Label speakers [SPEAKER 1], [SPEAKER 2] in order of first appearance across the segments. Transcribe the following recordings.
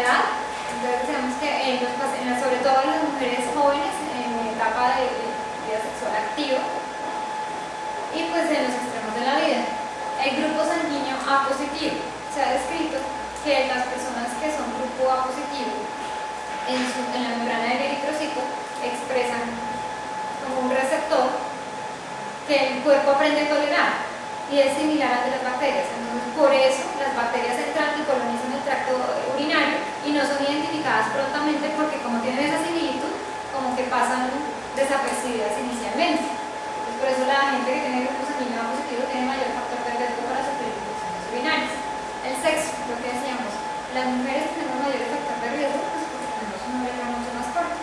[SPEAKER 1] edad, entonces digamos que sobre todo en las mujeres jóvenes en etapa de vida sexual activa y pues en los extremos de la vida. El grupo sanguíneo A positivo. Se ha descrito que las personas que son grupo A positivo en la membrana del eritrocito expresan como un receptor que el cuerpo aprende a tolerar y es similar al de las bacterias. Entonces, por eso las bacterias entran y colonizan el tracto urinario y no son identificadas prontamente porque como tienen esa similitud, como que pasan desapercibidas inicialmente. Entonces, por eso la gente que tiene grupo sanguíneo A positivo tiene mayor factor de riesgo para sufrir infecciones urinarias. El sexo, lo que decíamos, las mujeres tenemos mayor factor de riesgo pues porque tenemos una letra mucho más corta.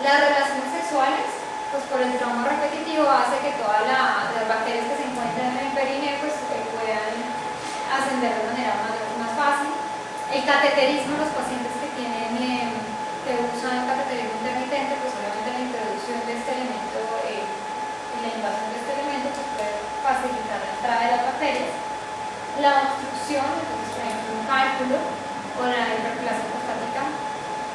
[SPEAKER 1] Las relaciones sexuales, pues por el trauma repetitivo hace que todas las bacterias que se encuentran en el perineo pues, puedan ascender de manera más fácil. El cateterismo, los pacientes que usan el cateterismo intermitente, pues obviamente la introducción de este elemento y la invasión de este elemento pues, puede facilitar la entrada de las bacterias. La obstrucción, entonces, por ejemplo, un cálculo o la hiperplasia prostática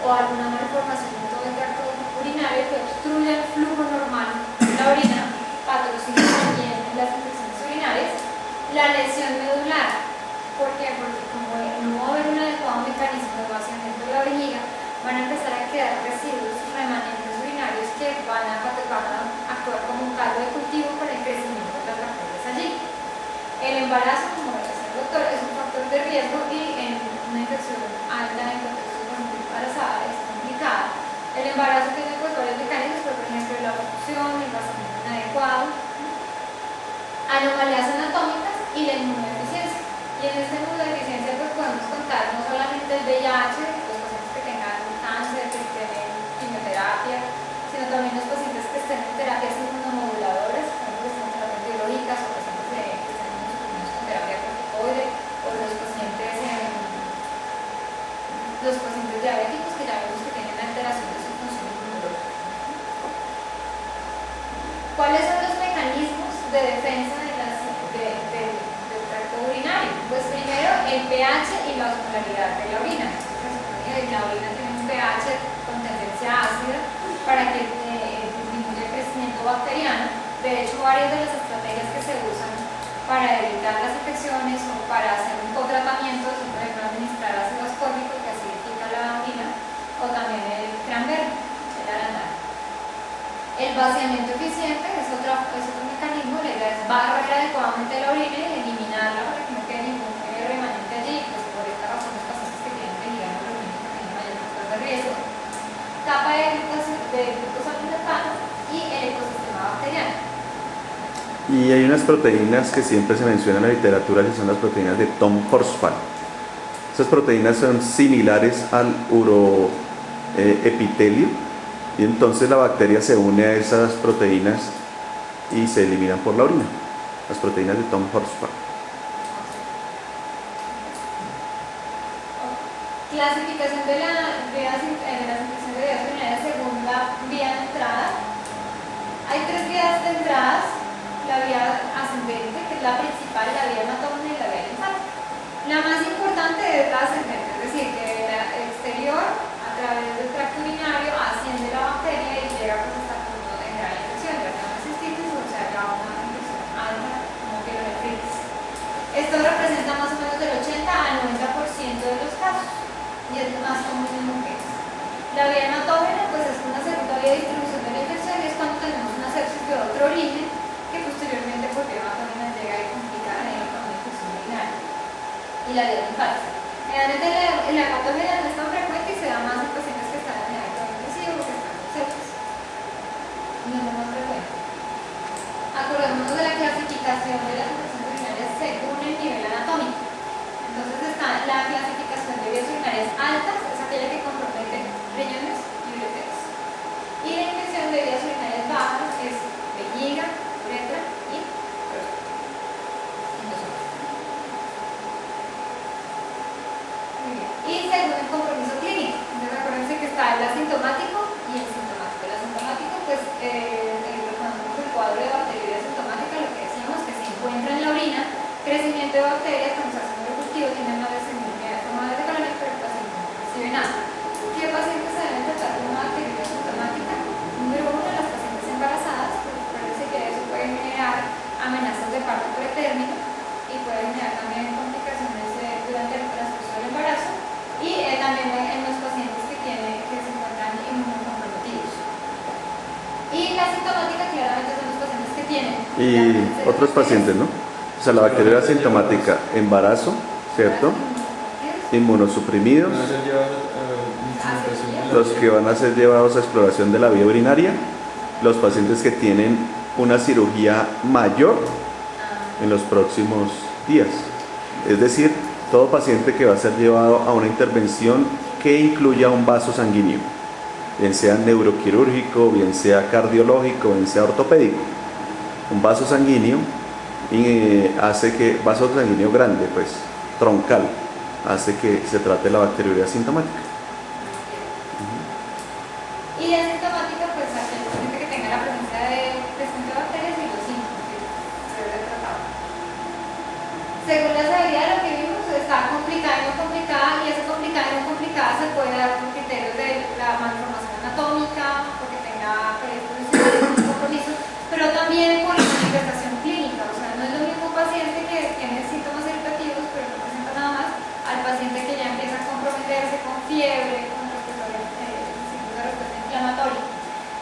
[SPEAKER 1] o alguna malformación en todo el tracto urinario que obstruye el flujo normal de la orina, patrocina también las infecciones urinarias. La lesión medular, ¿por qué? Porque como no va a haber un adecuado mecanismo de vaciamiento de la vejiga, van a empezar a quedar residuos remanentes urinarios que van a actuar como un caldo de cultivo para el crecimiento de las bacterias allí. El embarazo, como lo decía el doctor, es un factor de riesgo y en una infección alta en contexto de mujer embarazada es complicada. El embarazo tiene pues varios mecanismos, por ejemplo la obstrucción, el vaciamiento inadecuado, anomalías anatómicas y la inmunodeficiencia. Y en esta inmunodeficiencia pues podemos contar no solamente el VIH, los pacientes que tengan cáncer, que estén en quimioterapia, sino también los pacientes que estén en terapias inmunomoduladoras, por ejemplo, que estén en terapias biológicas o pacientes que estén en terapia corticoide o los pacientes diabéticos que ya vemos que tienen alteración de su función inmunológica. ¿Cuáles son los mecanismos de defensa del tracto urinario? Pues primero el pH y la osmolaridad de la orina. La orina tiene un pH con tendencia ácida para que disminuya el crecimiento bacteriano. De hecho, varias de las estrategias que se usan para evitar las infecciones o para hacer un cotratamiento son, por ejemplo, administrar ácido ascórbico que acidifica la orina o también el cranberry, el arandán. El vaciamiento eficiente es otro mecanismo, la idea es barrer adecuadamente la orina y eliminarla para que no quede ningún remanente allí, pues por esta razón los pacientes que tienen vejiga hemoglobínica tienen mayor factor de riesgo. Capa de glucosaminoetano y el ecosistema bacteriano.
[SPEAKER 2] Y hay unas proteínas que siempre se mencionan en la literatura que son las proteínas de Tom Horsfall. Esas proteínas son similares al uroepitelio y entonces la bacteria se une a esas proteínas y se eliminan por la orina, las proteínas de Tom Horsfall.
[SPEAKER 1] Clasificación de las infecciones de vías urinarias según la vía de entrada. Hay tres vías de entradas: la vía ascendente, que es la principal, la vía hematógena y la vía linfática. La más importante es la ascendente, es decir, que el exterior, a través del tracto urinario, asciende la bacteria y llega pues, hasta el punto de generar la infección, ya sea una cistitis o sea ya una infección alta como pielonefritis. Esto representa más o menos del 80 al 90% de los casos y es más común en mujeres. La vía hematógena pues, es una segunda vía de distribución de la infección y es cuando tenemos una sepsis de otro origen que posteriormente por vía hematógena llega y complica con la infección urinaria. Y la vía linfática. Generalmente la hematógena no es tan frecuente y se da más en pacientes que están en edad intensivo o que están en sepsis. No es lo más frecuente. Acordémonos de la clasificación de las infecciones urinarias según el nivel anatómico. Entonces está la clasificación de vías urinarias altas, es aquella que compromete riñones y ureteros. Y la infección de vías urinarias bajas es vejiga, uretra y próstata. Y según el compromiso clínico, entonces acuérdense que está el asintomático y el sintomático. El asintomático, pues, cuando vemos el cuadro de bacteriuria asintomática, lo que decíamos que se encuentra en la orina, crecimiento de bacterias, cuando se hace un cultivo, tienen más de 100.000 unidades formadas de colonias, pero pues
[SPEAKER 2] Y otros pacientes, ¿no? O sea, la bacteriuria asintomática, embarazo, ¿cierto? Inmunosuprimidos,
[SPEAKER 3] Van a ser llevados a instrumentación.
[SPEAKER 2] los que van a ser llevados a exploración de la vía urinaria, los pacientes que tienen una cirugía mayor en los próximos días. Es decir, todo paciente que va a ser llevado a una intervención que incluya un vaso sanguíneo, bien sea neuroquirúrgico, bien sea cardiológico, bien sea ortopédico. Un vaso sanguíneo hace que, vaso sanguíneo grande, pues, troncal, hace que se trate la bacteriuria asintomática.
[SPEAKER 1] Y asintomática, pues aquel paciente que tenga la presencia de bacterias y los síntomas que se debe tratar. Según la severidad de lo que vimos, está complicada y no complicada, y esa complicada y no complicada se puede dar por criterios de la malformación anatómica, porque tenga un compromiso, pero también por la manifestación clínica. O sea, no es lo mismo un paciente que tiene síntomas irritativos, pero no presenta nada más, al paciente que ya empieza a comprometerse con fiebre, con signos de respuesta inflamatoria.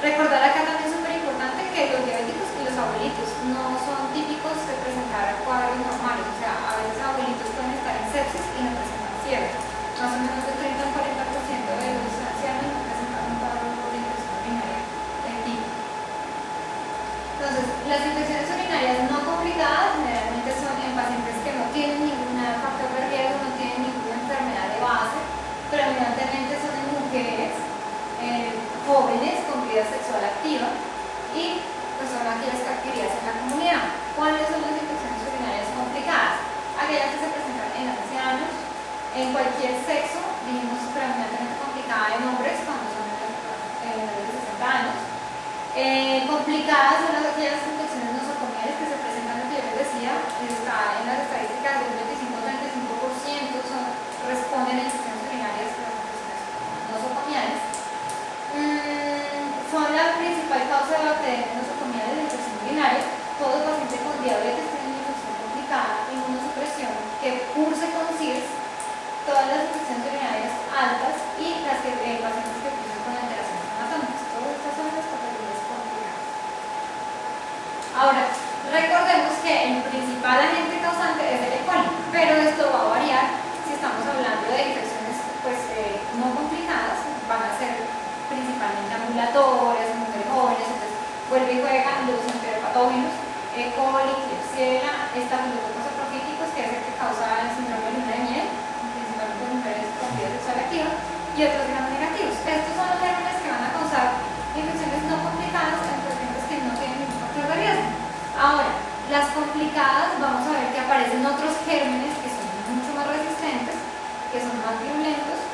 [SPEAKER 1] Recordar acá también es súper importante que los diabéticos y los abuelitos no son típicos de presentar cuadros normales. O sea, a veces abuelitos pueden estar en sepsis y no presentan fiebre. Más o menos el 30 al 40% de los ancianos no presentan un cuadro de infección urinaria del tipo. Entonces, las infecciones urinarias no complicadas generalmente son en pacientes que no tienen ningún factor de riesgo, no tienen ninguna enfermedad de base, predominantemente son en mujeres jóvenes con vida sexual activa y pues son aquellas que adquiridas en la comunidad. ¿Cuáles son las infecciones urinarias complicadas? Aquellas que se presentan en ancianos, en cualquier sexo, dijimos predominantemente complicada en hombres cuando son menores de 60 años. Complicadas son aquellas infecciones nosocomiales que se presentan, lo que yo les decía, está en las estadísticas del 25-35% responden a infecciones urinarias de las infecciones nosocomiales. Son la principal causa de bacterias nosocomiales de infección urinaria. Todo paciente con diabetes tiene una infección complicada, inmunosupresión, que curse con CIRS, todas las infecciones urinarias altas y las pacientes que cursen con alteraciones anatómicas. Todas estas son las patologías complicadas. Ahora, recordemos que el principal agente causante es el E. coli, pero esto va a variar si estamos hablando de infecciones pues, no complicadas, van a ser principalmente ambulatorias, mujeres jóvenes, entonces vuelve y juega los enteropatógenos, E. coli, Klebsiella, estafilococos saprofíticos, que es el que causa el síndrome de luna de miel, principalmente en mujeres con vida sexual activa, y otros gram negativos. Estos son los gérmenes que van a causar infecciones no complicadas en pacientes que no tienen ningún factor de riesgo. Ahora, las complicadas, vamos a ver que aparecen otros gérmenes que son mucho más resistentes, que son más violentos,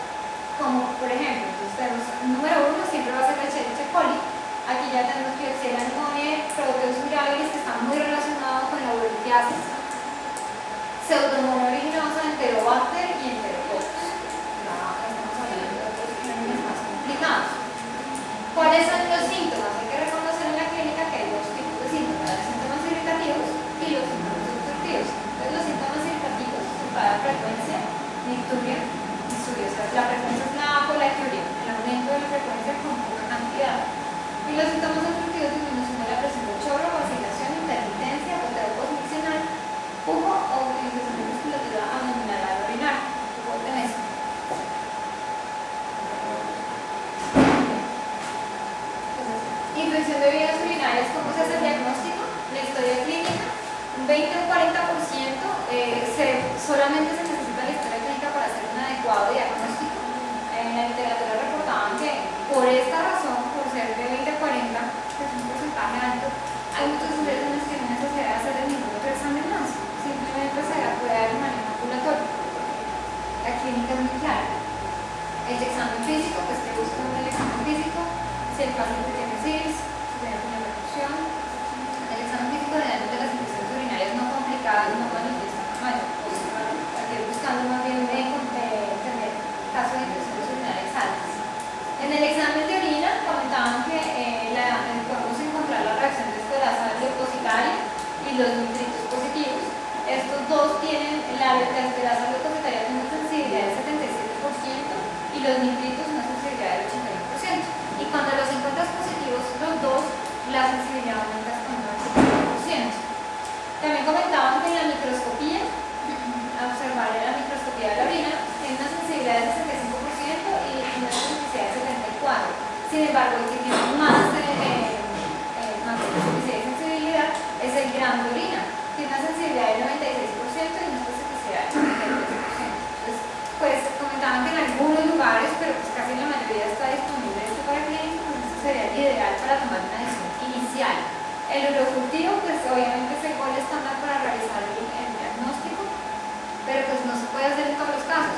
[SPEAKER 1] como por ejemplo, tenemos número 1 siempre va a ser el Escherichia coli. Aquí ya tenemos Klebsiella pneumoniae, Proteus mirabilis, que está muy relacionado con la urticaria, Pseudomonas aeruginosa, Enterobacter y Enterococcus. Ya estamos hablando de otros gérmenes más complicados. ¿Cuáles son los síntomas? Hay que reconocer en la clínica que hay dos tipos de síntomas: los síntomas irritativos y los síntomas obstructivos. Entonces, los síntomas irritativos son para frecuencia, nicturia y suyo. O sea, la frecuencia es la poliuria, el aumento de la frecuencia con poca cantidad. Y los síntomas obstructivos, disminución de la presión del chorro, vacilación, intermitencia, goteo posmiccional, pujo o utilización de musculatura abdominal al orinar. Recuerden eso. Infección de vías urinarias, ¿cómo se hace el diagnóstico? La historia clínica, un 20 o 40% solamente se necesita la historia clínica para hacer un adecuado diagnóstico. En la literatura reportaban que por esta razón, por ser de 20 a 40, que es un porcentaje alto, hay muchas mujeres en las que no hay necesidad de hacer ningún otro examen más, simplemente se puede dar el manejo ambulatorio. La clínica es muy clara. El examen físico, pues que buscan el examen físico, si el paciente tiene CIRS, si tiene una perfusión. El examen físico generalmente de las infecciones urinarias no complicadas no manifiestan mayor cosa, aquí buscando más bien tener casos de infecciones urinarias altas. En el examen de orina comentaban que podemos encontrar la reacción de esperanza leucocitaria y los nitritos positivos. Estos dos tienen, la esperanza leucocitaria tiene una sensibilidad del 77% y los nitritos una sensibilidad del 81%. Y cuando los encuentras positivos, los dos, la sensibilidad aumenta hasta un 90%. comentaban que en la microscopía, observar en la microscopía de la orina, tiene una sensibilidad del 65% y una sensibilidad del 74%. Sin embargo, el que tiene más especificidad y sensibilidad es el grano de orina. Tiene una sensibilidad del 96% y una especificidad del 93%. Entonces, pues comentaban que en algunos lugares, pero pues casi en la mayoría está disponible esto para clínicos, entonces sería el ideal para tomar una decisión inicial. El urocultivo, pues obviamente es el gol estándar para realizar el diagnóstico, pero pues no se puede hacer en todos los casos,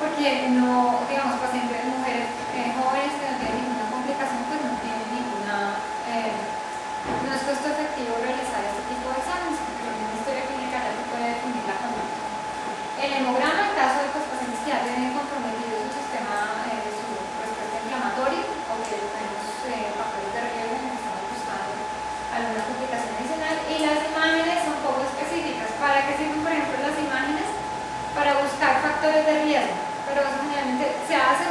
[SPEAKER 1] porque no, digamos, pacientes, mujeres jóvenes que no tienen ninguna complicación, pues no tienen ninguna, no es costo efectivo realizar este tipo de exámenes, porque la misma historia clínica ya se puede definir la conducta. El hemograma, en caso de pues, pacientes que ya tienen comprometido su sistema, su respuesta inflamatoria, o que tenemos factores de riesgo en que estamos buscando alguna complicación adicional, y las imágenes son poco específicas. ¿Para qué sirven, por ejemplo, las imágenes? Para buscar factores de riesgo, pero eso generalmente se hace